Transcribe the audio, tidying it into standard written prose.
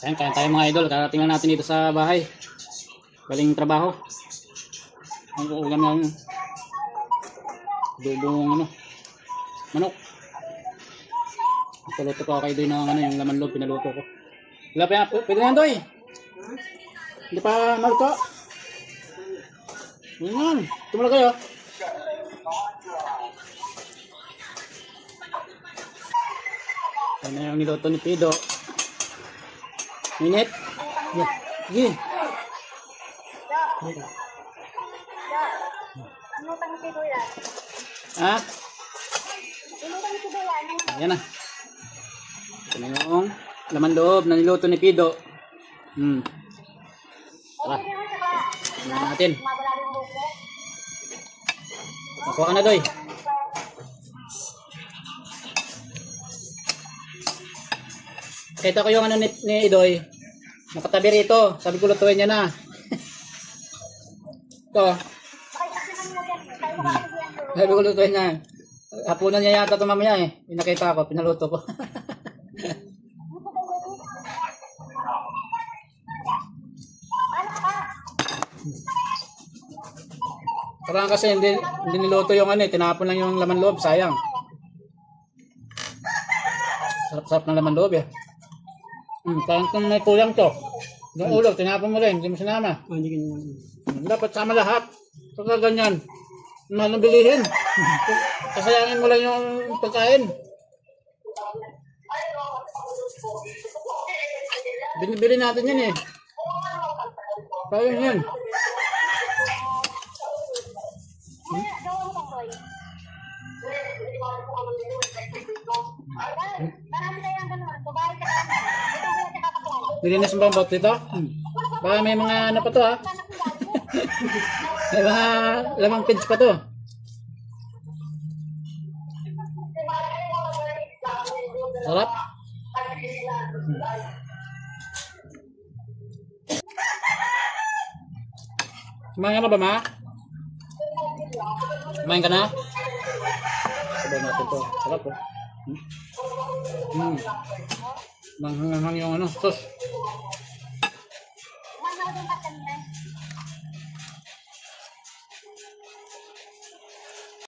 Ayan, kaya tayo mga idol. Karating lang natin dito sa bahay. Galing trabaho. Ang uulam ng dubong ano, manok. Pinaluto ko kay Doy ng ano, yung laman loob, pinaluto ko. Wala pa yan. Pwede na yan, Doy. Hindi pa maluto. Yan. Tumula kayo. Yan na yung niluto ni Pido. Minit. Sige. Inutang si Kuya. Ha? Inutang si Kuya. Yan na. Ito na yung laman loob na niluto ni Pido. Tara. Tingnan natin. Mabala rin buko. Makuha ka na, Doy. Ito ko yung ano ni Idoy. Nakatabi rito. Sabi ko lutuin niya na. Ito. Sabi ko lutuin niya. Hapunan niya yata ito mamaya eh. Pinakita ko, pinaluto ko. Parang kasi hindi niluto yung ano eh. Tinapon lang yung laman loob. Sayang. Sarap-sarap ng laman loob eh. Parang kung may kulang to. Yung ulo, tinapon mo rin. Hindi mo sinama. Dapat sama lahat. Pagka ganyan. Ano bilihin? Kasayangin mo lang yung pagkain. Binibili natin yan eh. Kaya yan. Nilinis mo ba ang bot dito? Baka may mga ano pa to ha? May mga lamang pins pa to. Sarap. Kumain ka na ba, ma? Kumain ka na? Sabaw natin to. Sarap po. Manghang yung ano, sus.